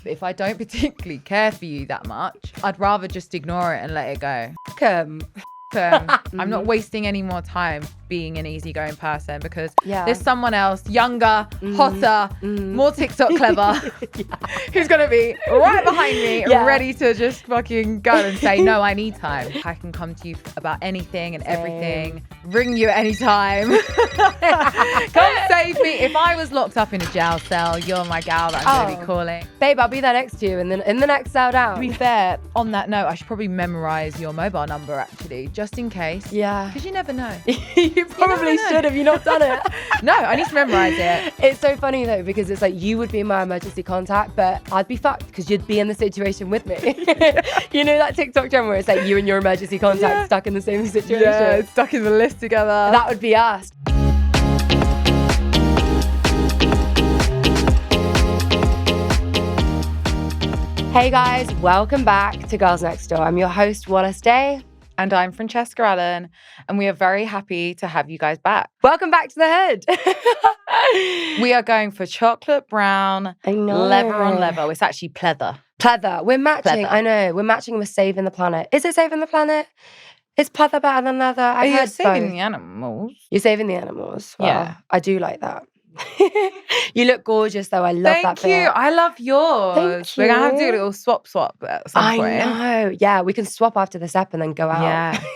but if I don't particularly care for you that much, I'd rather just ignore it and let it go. I'm not wasting any more time being an easygoing person because there's someone else younger, hotter, more TikTok clever who's going to be right behind me ready to just fucking go and say, no, I need time. I can come to you about anything and everything, ring you at any time. Come save me. If I was locked up in a jail cell, you're my gal that I'm going to be calling. Babe, I'll be there next to you in the next cell down. To be fair, on that note, I should probably memorize your mobile number actually, just in case. Yeah. Because you never know. You probably should have you not done it. No, I need to memorize it. It's so funny though, because it's like you would be my emergency contact, but I'd be fucked because you'd be in the situation with me. You know that TikTok trend where it's like you and your emergency contact stuck in the same situation? Yeah, stuck in the list together. That would be us. Hey guys, welcome back to Girls Next Door. I'm your host, Wallis Day. And I'm Francesca Allen, and we are very happy to have you guys back. Welcome back to the hood. We are going for chocolate brown, leather on leather. It's actually pleather. Pleather. We're matching. Pleather. I know. We're matching with Saving the Planet. Is it Saving the Planet? Is pleather better than leather? I've heard saving the animals. You're saving the animals. Well, yeah. I do like that. You look gorgeous though. I love that bit. Thank you. I love yours. Thank you. We're going to have to do a little swap at some point. I know. Yeah, we can swap after this ep and then go out.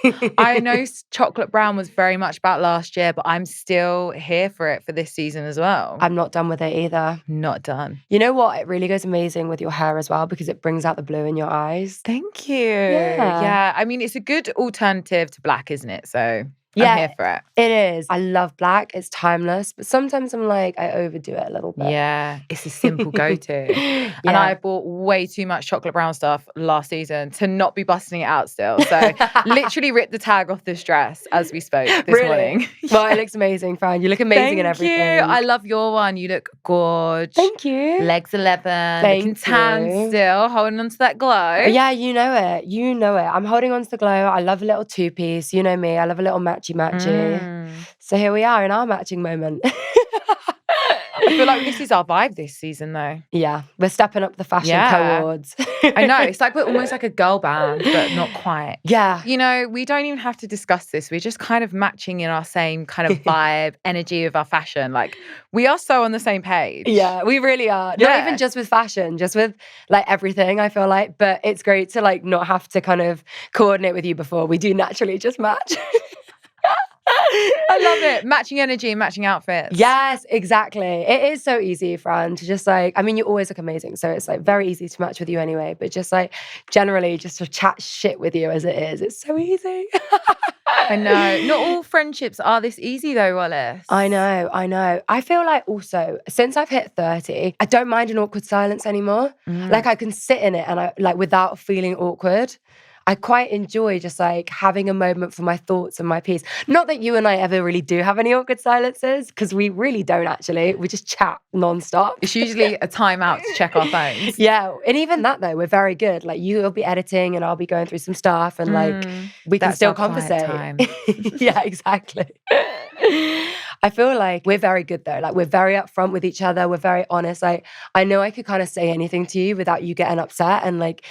Yeah. I know chocolate brown was very much about last year, but I'm still here for it for this season as well. I'm not done with it either. Not done. You know what? It really goes amazing with your hair as well because it brings out the blue in your eyes. Thank you. Yeah. I mean, it's a good alternative to black, isn't it? So I'm here for it. It is. I love black. It's timeless. But sometimes I'm like, I overdo it a little bit. Yeah. It's a simple go-to. And I bought way too much chocolate brown stuff last season to not be busting it out still. So literally ripped the tag off this dress as we spoke this morning. Well, it looks amazing, Fran. You look amazing in everything. Thank you. I love your one. You look gorgeous. Thank you. Legs 11. Looking tan still. Holding on to that glow. Yeah, you know it. You know it. I'm holding on to the glow. I love a little two-piece. You know me. I love a little matchy. So here we are in our matching moment. I feel like this is our vibe this season though. Yeah, we're stepping up the fashion cohorts. I know, it's like we're almost like a girl band, but not quite. Yeah. You know, we don't even have to discuss this. We're just kind of matching in our same kind of vibe, energy of our fashion. Like, we are so on the same page. Yeah, we really are. Yeah. Not even just with fashion, just with like everything, I feel like. But it's great to like not have to kind of coordinate with you before. We do naturally just match. I love it. Matching energy, matching outfits. Yes, exactly. It is so easy, Fran, to just like, I mean, you always look amazing. So it's like very easy to match with you anyway. But just like generally just to chat shit with you as it is. It's so easy. I know. Not all friendships are this easy though, Wallis. I know. I feel like also, since I've hit 30, I don't mind an awkward silence anymore. Like I can sit in it and I like without feeling awkward. I quite enjoy just like having a moment for my thoughts and my peace. Not that you and I ever really do have any awkward silences, because we really don't actually. We just chat nonstop. It's usually a time out to check our phones. Yeah. And even that though, we're very good. Like you'll be editing and I'll be going through some stuff and like we can still conversate. Yeah, exactly. I feel like we're very good though. Like we're very upfront with each other. We're very honest. Like I know I could kind of say anything to you without you getting upset, and like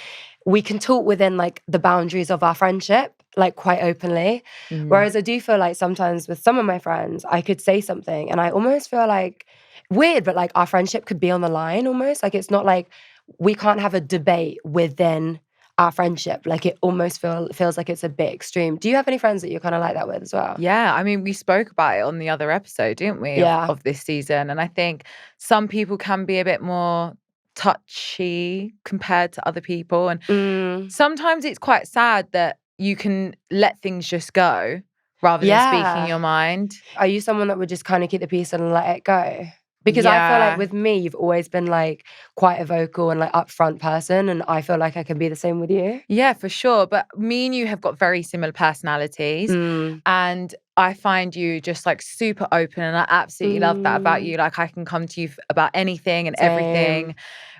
we can talk within like the boundaries of our friendship, like quite openly. Whereas I do feel like sometimes with some of my friends, I could say something and I almost feel like weird, but like our friendship could be on the line almost. Like it's not like we can't have a debate within our friendship. Like it almost feels like it's a bit extreme. Do you have any friends that you're kind of like that with as well? Yeah, I mean, we spoke about it on the other episode, didn't we? Of this season. And I think some people can be a bit more touchy compared to other people. And sometimes it's quite sad that you can let things just go rather than speaking your mind. Are you someone that would just kind of keep the peace and let it go? Because I feel like with me, you've always been like quite a vocal and like upfront person, and I feel like I can be the same with you. Yeah, for sure. But me and you have got very similar personalities, and I find you just like super open, and I absolutely love that about you. Like I can come to you about anything and everything,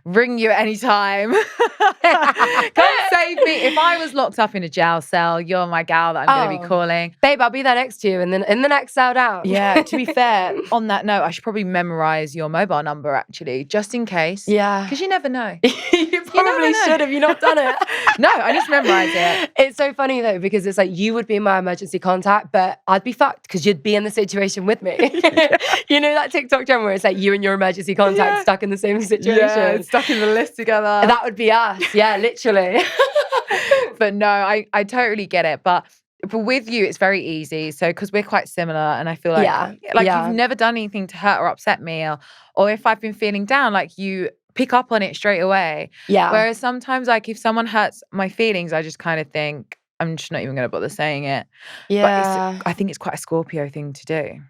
ring you at any time. Come save me. If I was locked up in a jail cell, you're my gal that I'm going to be calling. Babe, I'll be there next to you and then in the next cell down. Yeah, to be fair, on that note, I should probably memorize your mobile number actually, just in case. Yeah. Because you never know. You probably should have you not done it. No, I need to memorize it. It's so funny though, because it's like you would be my emergency contact, but I'd be fucked because you'd be in the situation with me. You know that TikTok trend where it's like you and your emergency contact stuck in the same situation? Yeah, stuck in the list together. That would be us. Yeah, literally. But no, I totally get it. But with you, it's very easy. So, because we're quite similar, and I feel like, you've never done anything to hurt or upset me, or if I've been feeling down, like you pick up on it straight away. Yeah. Whereas sometimes, like if someone hurts my feelings, I just kind of think I'm just not even going to bother saying it. Yeah. But I think it's quite a Scorpio thing to do.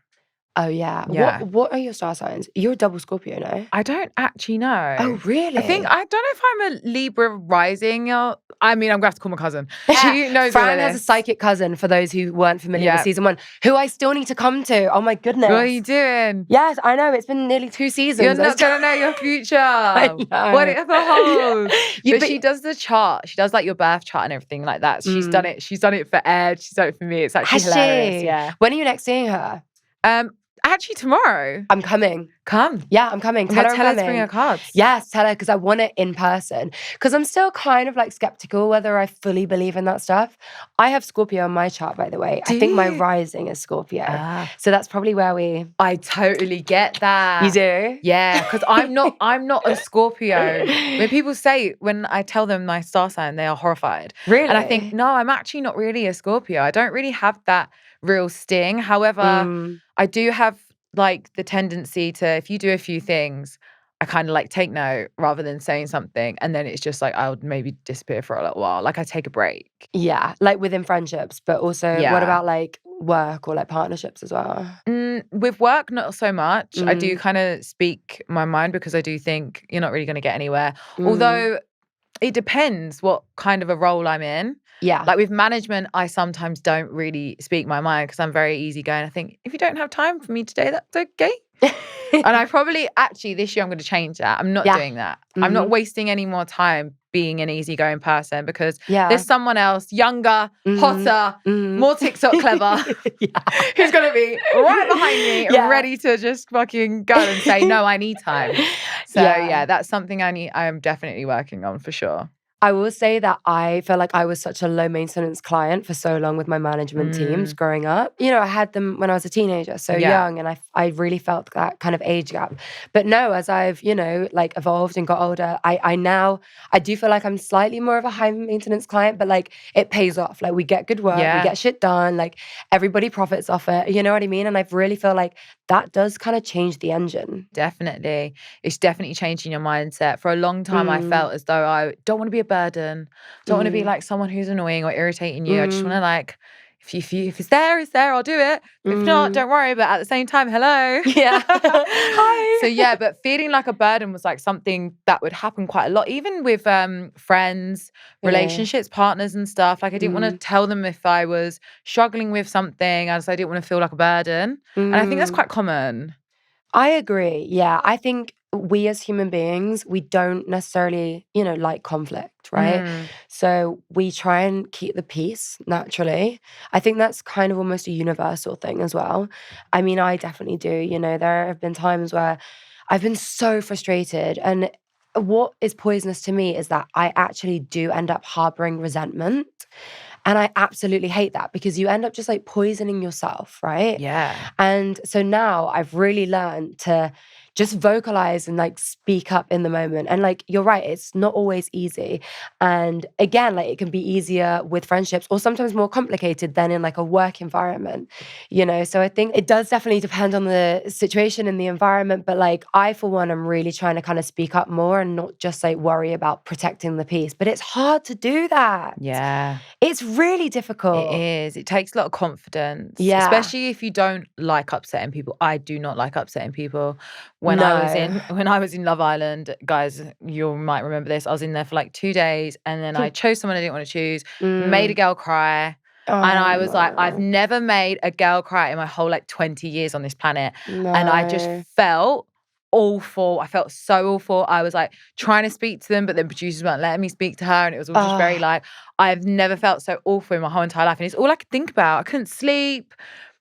Oh, yeah. What are your star signs? You're a double Scorpio, no? I don't actually know. Oh, really? I don't know if I'm a Libra rising. I'm going to have to call my cousin. She knows Fran has a psychic cousin, for those who weren't familiar with season 1, who I still need to come to. Oh, my goodness. What are you doing? Yes, I know. It's been nearly 2 seasons. You're not going to know your future. I know. What it ever holds. But she does the chart. She does like your birth chart and everything like that. So she's done it. She's done it for Ed. She's done it for me. It's actually hilarious. Yeah. When are you next seeing her? Actually, tomorrow. I'm coming. Come. Yeah, I'm coming. Tell her to bring her cards. Yes, tell her, because I want it in person. Because I'm still kind of like skeptical whether I fully believe in that stuff. I have Scorpio on my chart, by the way. I think my rising is Scorpio. So that's probably where I totally get that. You do? Yeah, because I'm not a Scorpio. When I tell them my star sign, they are horrified. Really? And I think, no, I'm actually not really a Scorpio. I don't really have that real sting. However, I do have like the tendency to, if you do a few things, I kind of like take note rather than saying something, and then it's just like I'll maybe disappear for a little while. Like I take a break. Yeah, like within friendships, but also what about like work or like partnerships as well? With work, not so much. I do kind of speak my mind because I do think you're not really going to get anywhere. Although it depends what kind of a role I'm in. Yeah. Like with management, I sometimes don't really speak my mind because I'm very easygoing. I think if you don't have time for me today, that's okay. And I probably, actually, this year I'm going to change that. I'm not doing that. I'm not wasting any more time being an easygoing person because there's someone else younger, hotter, more TikTok clever who's going to be right behind me ready to just fucking go and say, no, I need time. So that's something I'm definitely working on for sure. I will say that I felt like I was such a low maintenance client for so long with my management teams growing up. You know, I had them when I was a teenager, so young, and I really felt that kind of age gap. But no, as I've, like evolved and got older, I do feel like I'm slightly more of a high maintenance client, but like it pays off. Like we get good work, we get shit done, like everybody profits off it. You know what I mean? And I really feel like that does kind of change the engine. Definitely. It's definitely changing your mindset. For a long time, I felt as though I don't want to be a burden. Don't want to be like someone who's annoying or irritating you. I just want to like, if it's there, it's there. I'll do it. If not, don't worry. But at the same time, hello. Yeah. Hi. So but feeling like a burden was like something that would happen quite a lot, even with friends, relationships, partners and stuff. Like I didn't want to tell them if I was struggling with something, as I didn't want to feel like a burden. And I think that's quite common. I agree. Yeah. I think we as human beings, we don't necessarily, like conflict, right? So we try and keep the peace naturally. I think that's kind of almost a universal thing as well. I mean, I definitely do. There have been times where I've been so frustrated, and what is poisonous to me is that I actually do end up harboring resentment. And I absolutely hate that because you end up just like poisoning yourself, right? Yeah. And so now I've really learned to just vocalize and like speak up in the moment. And like, you're right, it's not always easy. And again, like it can be easier with friendships or sometimes more complicated than in like a work environment, So I think it does definitely depend on the situation and the environment. But like, I, for one, am really trying to kind of speak up more and not just like worry about protecting the peace. But it's hard to do that. Yeah. It's really difficult. It is. It takes a lot of confidence. Yeah. Especially if you don't like upsetting people. I do not like upsetting people. When I was in Love Island, guys, you might remember this. I was in there for like 2 days, and then I chose someone I didn't want to choose, made a girl cry. And I was like, I've never made a girl cry in my whole like 20 years on this planet. No. And I just felt awful. I felt so awful. I was like trying to speak to them, but the producers weren't letting me speak to her. And it was all just very like, I've never felt so awful in my whole entire life. And it's all I could think about. I couldn't sleep.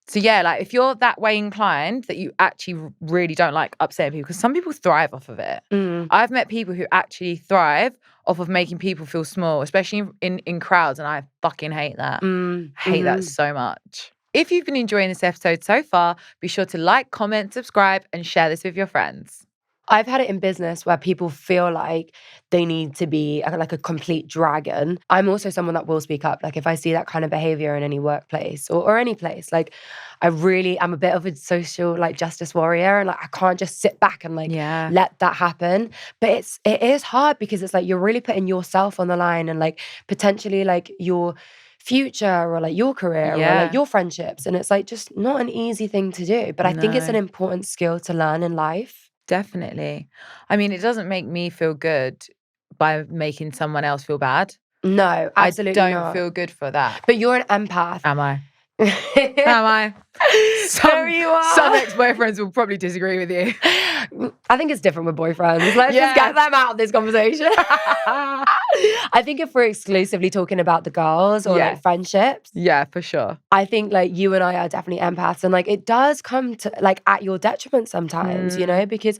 So yeah, like if you're that way inclined that you actually really don't like upsetting people, because some people thrive off of it. I've met people who actually thrive off of making people feel small, especially in crowds. And I fucking hate that. Hate that so much. If you've been enjoying this episode so far, be sure to like, comment, subscribe, and share this with your friends. I've had it in business where people feel like they need to be like a complete dragon. I'm also someone that will speak up. Like if I see that kind of behavior in any workplace or any place, like I really am a bit of a social like justice warrior, and like I can't just sit back and like let that happen. But it is hard because it's like you're really putting yourself on the line and like potentially like your future or like your career or like your friendships. And it's like just not an easy thing to do. But I think it's an important skill to learn in life. Definitely. I mean, it doesn't make me feel good by making someone else feel bad. No, absolutely I don't not. feel good for that. But you're an empath. Am I? Am I? There you are. Some ex-boyfriends will probably disagree with you. I think it's different with boyfriends. Let's just get them out of this conversation. I think if we're exclusively talking about the girls or like friendships. Yeah, for sure. I think like you and I are definitely empaths, and like it does come to like at your detriment sometimes, you know, because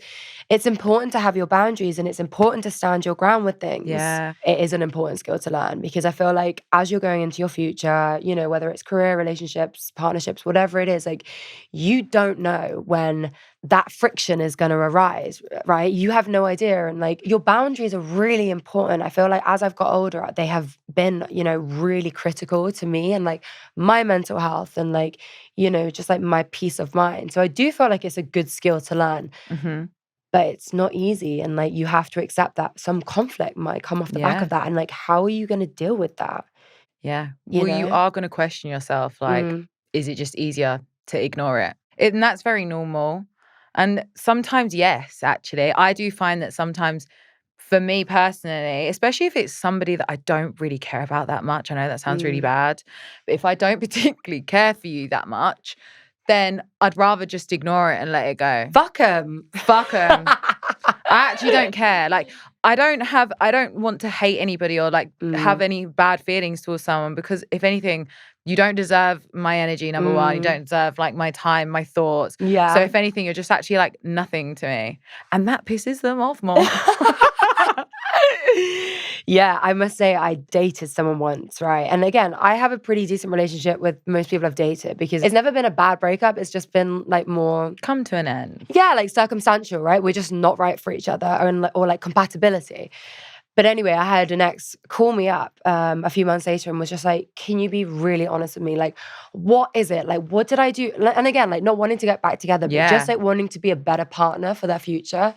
it's important to have your boundaries and it's important to stand your ground with things. Yeah. It is an important skill to learn because I feel like as you're going into your future, you know, whether it's career, relationships, partnerships, whatever it is, like you don't know when that friction is going to arise, right? You have no idea. And like your boundaries are really important. I feel like as I've got older, they have been, you know, really critical to me and like my mental health and like, you know, just like my peace of mind. So I do feel like it's a good skill to learn. But it's not easy. And like, you have to accept that some conflict might come off the back of that. And like, how are you going to deal with that? Yeah. You are going to question yourself. Like, is it just easier to ignore it? And that's very normal. And sometimes, yes, actually, I do find that sometimes for me personally, especially if it's somebody that I don't really care about that much, I know that sounds really bad, but if I don't particularly care for you that much, then I'd rather just ignore it and let it go. Fuck 'em. Fuck 'em. I actually don't care. Like, I don't want to hate anybody or like have any bad feelings towards someone because if anything, you don't deserve my energy, number one. You don't deserve like my time, my thoughts. Yeah. So if anything, you're just actually like nothing to me. And that pisses them off more. Yeah, I must say I dated someone once, right? And again, I have a pretty decent relationship with most people I've dated because it's never been a bad breakup. It's just been like more... come to an end. Yeah, like circumstantial, right? We're just not right for each other or like compatibility. But anyway, I had an ex call me up a few months later and was just like, can you be really honest with me? Like, what is it? Like, what did I do? And again, like not wanting to get back together, but just like wanting to be a better partner for their future.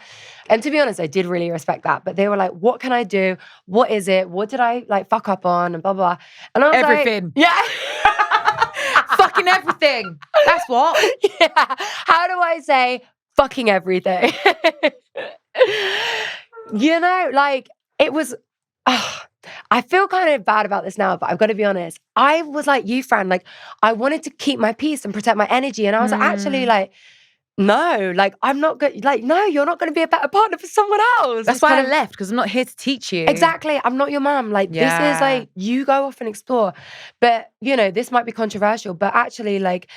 And to be honest, I did really respect that. But they were like, what can I do? What is it? What did I like fuck up on? And blah, blah. And I was everything. Like, yeah. Fucking everything. That's what. Yeah. How do I say fucking everything? You know, like, it was, I feel kind of bad about this now, but I've got to be honest. I was like you, Fran, like I wanted to keep my peace and protect my energy. And I was actually like, no, like I'm not good. Like, no, you're not going to be a better partner for someone else. That's why I left, because I'm not here to teach you. Exactly. I'm not your mom. Like this is like, you go off and explore. But you know, this might be controversial, but actually like,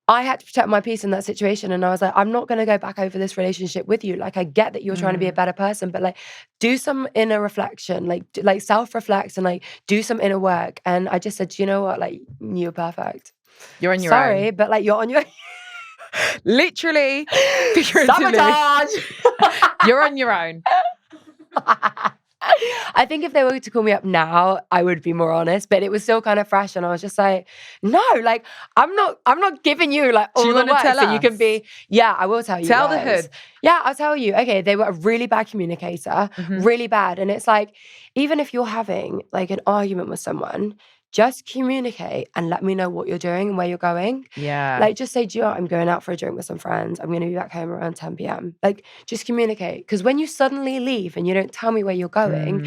I had to protect my peace in that situation. And I was like, I'm not going to go back over this relationship with you. Like, I get that you're trying to be a better person, but like, do some inner reflection, like self-reflect and like, do some inner work. And I just said, you know what? Like, you're perfect. You're on your own. Sorry, but like, you're on your literally, figuratively. Sabotage! You're on your own. I think if they were to call me up now, I would be more honest, but it was still kind of fresh. And I was just like, no, like, I'm not giving you like all the work so you can be, I will tell you. Tell the hood. Yeah, I'll tell you. Okay, they were a really bad communicator, really bad. And it's like, even if you're having like an argument with someone, just communicate and let me know what you're doing and where you're going. Yeah. Like, just say, do you know what? I'm going out for a drink with some friends. I'm going to be back home around 10 p.m. Like, just communicate. Because when you suddenly leave and you don't tell me where you're going,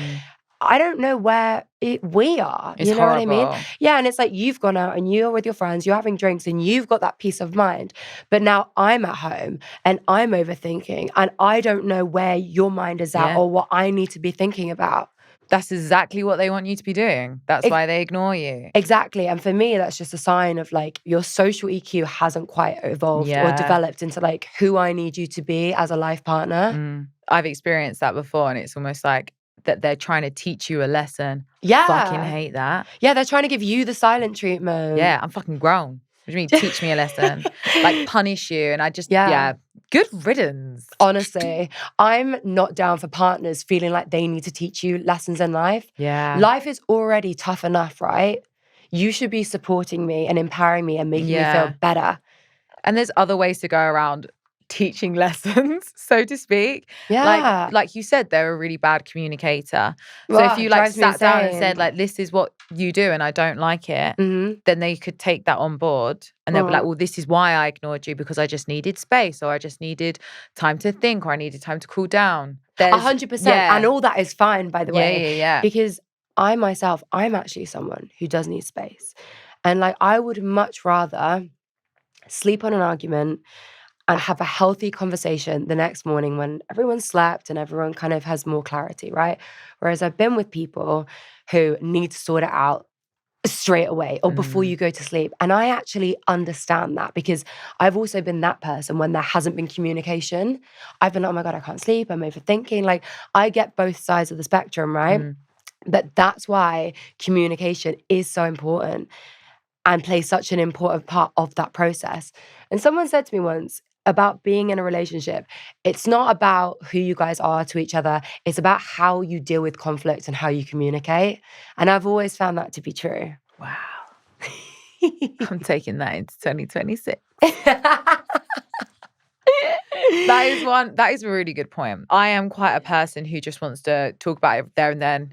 I don't know where we are. It's you know horrible. what I mean? Yeah, and it's like you've gone out and you're with your friends, you're having drinks and you've got that peace of mind. But now I'm at home and I'm overthinking and I don't know where your mind is at or what I need to be thinking about. That's exactly what they want you to be doing. That's why they ignore you. Exactly. And for me, that's just a sign of like your social EQ hasn't quite evolved or developed into like who I need you to be as a life partner. I've experienced that before, and it's almost like that they're trying to teach you a lesson. Yeah. Fucking hate that. Yeah, they're trying to give you the silent treatment. Yeah, I'm fucking grown. What do you mean, teach me a lesson? Like, punish you. And I just, good riddance. Honestly, I'm not down for partners feeling like they need to teach you lessons in life. Yeah. Life is already tough enough, right? You should be supporting me and empowering me and making me feel better. And there's other ways to go around teaching lessons, so to speak. Yeah. Like you said, they're a really bad communicator. So if you like sat down and said like, this is what you do and I don't like it, then they could take that on board and they'll be like, well, this is why I ignored you, because I just needed space, or I just needed time to think, or I needed time to cool down. 100%. And all that is fine, by the way. Yeah. Because I myself, I'm actually someone who does need space. And like, I would much rather sleep on an argument and have a healthy conversation the next morning when everyone's slept and everyone kind of has more clarity, right? Whereas I've been with people who need to sort it out straight away or before you go to sleep. And I actually understand that because I've also been that person when there hasn't been communication. I've been like, oh my God, I can't sleep. I'm overthinking. Like, I get both sides of the spectrum, right? But that's why communication is so important and plays such an important part of that process. And someone said to me once, about being in a relationship, it's not about who you guys are to each other. It's about how you deal with conflict and how you communicate. And I've always found that to be true. Wow. I'm taking that into 2026. That is a really good point. I am quite a person who just wants to talk about it there and then,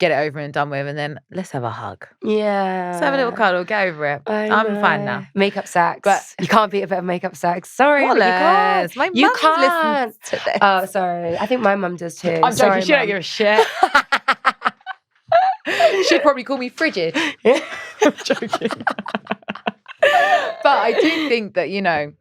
get it over and done with, and then let's have a hug. Yeah. Let's have a little cuddle, get over it. I'm fine now. Makeup sex. But you can't beat a bit of makeup sex. Sorry, but you can't. My mum listens to this. Oh, sorry. I think my mum does too. I'm joking. She don't give a shit. She'd probably call me frigid. I'm joking. But I do think that, you know,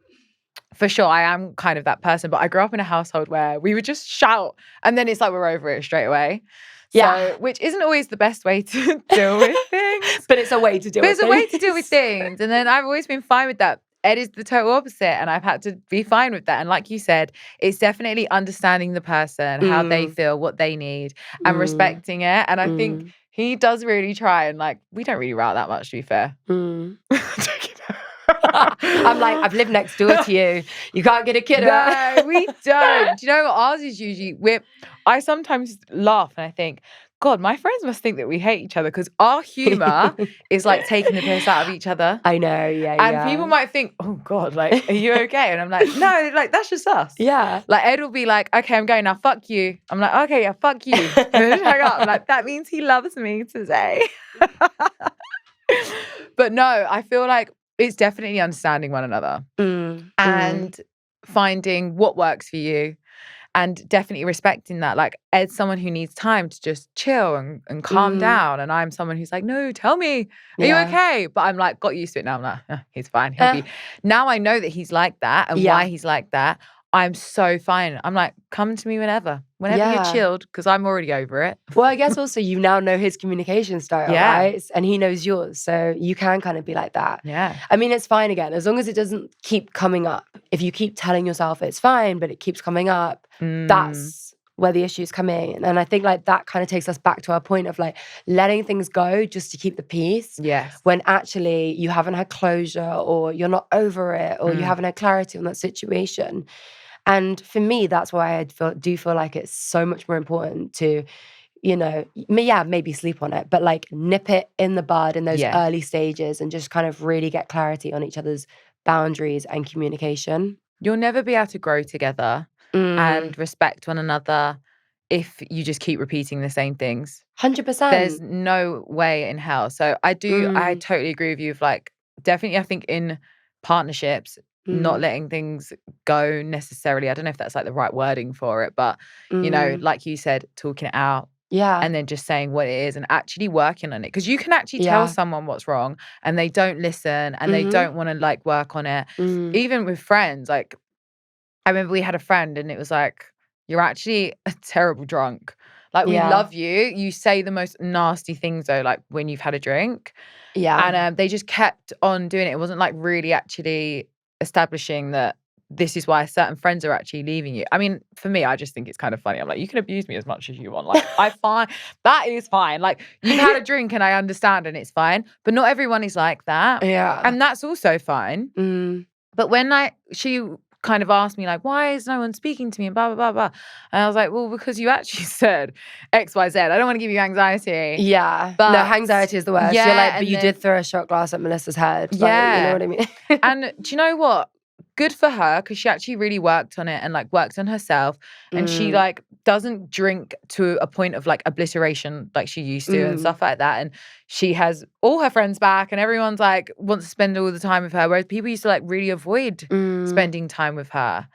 for sure, I am kind of that person. But I grew up in a household where we would just shout and then it's like we're over it straight away. So, which isn't always the best way to deal with things. But it's a way to deal with things. It's a way to deal with things. And then I've always been fine with that. Ed is the total opposite. And I've had to be fine with that. And like you said, it's definitely understanding the person, how they feel, what they need, and respecting it. And I think he does really try. And like, we don't really row that much, to be fair. I'm like, I've lived next door to you. You can't get a kid out. No, we don't. Do you know what ours is usually? I sometimes laugh and I think, God, my friends must think that we hate each other because our humour is like taking the piss out of each other. I know, yeah. And people might think, oh God, like, are you okay? And I'm like, no, like, that's just us. Yeah. Like, Ed will be like, okay, I'm going now, fuck you. I'm like, okay, yeah, fuck you. And then hang up. I'm like, that means he loves me today. But no, I feel like it's definitely understanding one another and finding what works for you and definitely respecting that. Like, Ed's someone who needs time to just chill and calm down. And I'm someone who's like, no, tell me, are you okay? But I'm like, got used to it now. I'm like, he's fine. He'll be. Now I know that he's like that and why he's like that. I'm so fine. I'm like, come to me whenever you're chilled, because I'm already over it. Well, I guess also you now know his communication style, right? And he knows yours. So you can kind of be like that. Yeah. I mean, it's fine again, as long as it doesn't keep coming up. If you keep telling yourself it's fine, but it keeps coming up, that's where the issues come in. And I think like that kind of takes us back to our point of like letting things go just to keep the peace. Yes. When actually you haven't had closure or you're not over it or you haven't had clarity on that situation. And for me, that's why I do feel like it's so much more important to, you know, maybe sleep on it, but like nip it in the bud in those early stages and just kind of really get clarity on each other's boundaries and communication. You'll never be able to grow together and respect one another if you just keep repeating the same things. 100%. There's no way in hell. So I totally agree with you. Like, definitely, I think in partnerships, not letting things go necessarily. I don't know if that's like the right wording for it, but you know, like you said, talking it out, Yeah. And then just saying what it is and actually working on it. Because you can actually tell someone what's wrong and they don't listen and they don't want to like work on it. Even with friends, like I remember we had a friend and it was like, you're actually a terrible drunk. Like we love you. You say the most nasty things though, like when you've had a drink. Yeah. And they just kept on doing it. It wasn't like really actually establishing that this is why certain friends are actually leaving you. I mean, for me, I just think it's kind of funny. I'm like, you can abuse me as much as you want. Like, I find that is fine. Like, you've had a drink and I understand and it's fine. But not everyone is like that. Yeah. And that's also fine. But when she kind of asked me like, why is no one speaking to me and blah, blah, blah, blah. And I was like, well, because you actually said X, Y, Z. I don't want to give you anxiety. Yeah. But no, anxiety is the worst. Yeah, you're like, but you did throw a shot glass at Melissa's head. Like, you know what I mean? And do you know what? Good for her, because she actually really worked on it and like worked on herself. And she like doesn't drink to a point of like obliteration like she used to and stuff like that. And she has all her friends back and everyone's like wants to spend all the time with her. Whereas people used to like really avoid spending time with her.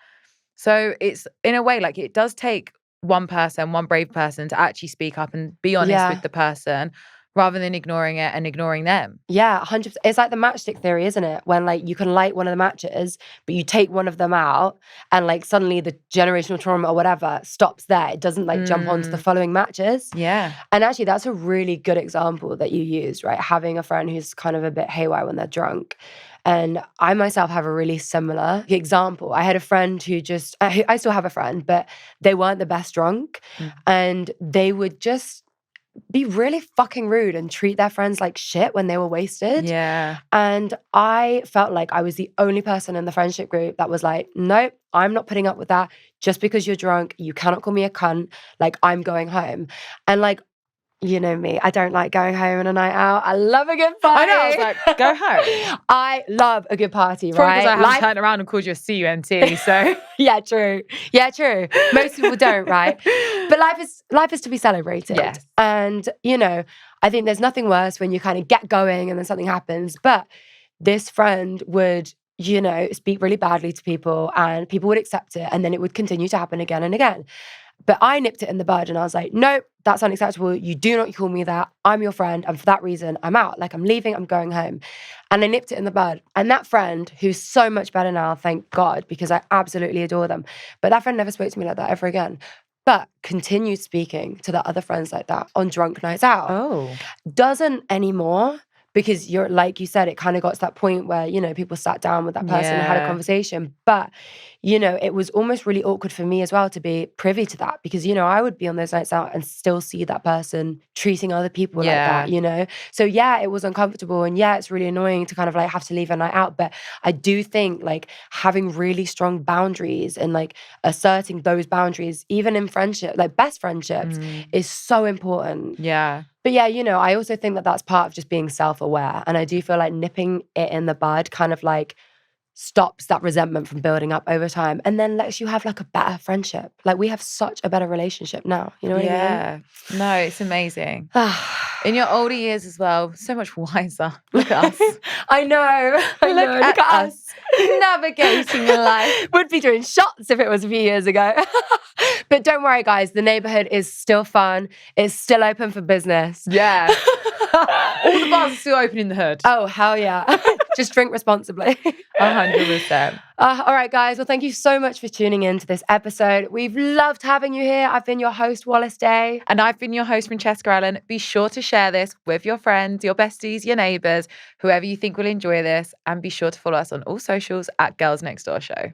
So it's in a way like it does take one person, one brave person to actually speak up and be honest with the person, rather than ignoring it and ignoring them. Yeah, 100%. It's like the matchstick theory, isn't it? When like you can light one of the matches, but you take one of them out and like suddenly the generational trauma or whatever stops there. It doesn't like jump onto the following matches. Yeah. And actually that's a really good example that you used, right? Having a friend who's kind of a bit haywire when they're drunk. And I myself have a really similar example. I had a friend who just, I still have a friend, but they weren't the best drunk. And they would just be really fucking rude and treat their friends like shit when they were wasted. Yeah. And I felt like I was the only person in the friendship group that was like, nope, I'm not putting up with that. Just because you're drunk, you cannot call me a cunt. Like, I'm going home. And like, you know me, I don't like going home on a night out. I love a good party. I know, I was like, go home. I love a good party, Probably right? because I haven't turned around and called you a CUNT, so. Yeah, true. Yeah, true. Most people don't, right? But life is to be celebrated. Yes. And, you know, I think there's nothing worse when you kind of get going and then something happens. But this friend would, you know, speak really badly to people and people would accept it. And then it would continue to happen again and again. But I nipped it in the bud and I was like, nope, that's unacceptable. You do not call me that. I'm your friend. And for that reason, I'm out. Like, I'm leaving. I'm going home. And I nipped it in the bud. And that friend, who's so much better now, thank God, because I absolutely adore them. But that friend never spoke to me like that ever again. But continued speaking to the other friends like that on drunk nights out. Oh. Doesn't anymore. Because you're, like you said, it kind of got to that point where, you know, people sat down with that person and had a conversation. But, you know, it was almost really awkward for me as well to be privy to that. Because, you know, I would be on those nights out and still see that person treating other people like that, you know? So, yeah, it was uncomfortable. And, yeah, it's really annoying to kind of like have to leave a night out. But I do think like having really strong boundaries and like asserting those boundaries, even in friendship, like best friendships, is so important. Yeah. But yeah, you know, I also think that that's part of just being self-aware. And I do feel like nipping it in the bud kind of like stops that resentment from building up over time and then lets you have like a better friendship. Like, we have such a better relationship now. You know what I mean? Yeah. No, it's amazing. In your older years as well, so much wiser. Look at us. I know. Look at us. Navigating life. Would be doing shots if it was a few years ago. But don't worry, guys. The neighborhood is still fun. It's still open for business. Yeah. All the bars are still open in the hood. Oh, hell yeah. Just drink responsibly. 100%. All right, guys. Well, thank you so much for tuning in to this episode. We've loved having you here. I've been your host, Wallis Day. And I've been your host, Francesca Allen. Be sure to share this with your friends, your besties, your neighbours, whoever you think will enjoy this. And be sure to follow us on all socials at Girls Next Door Show.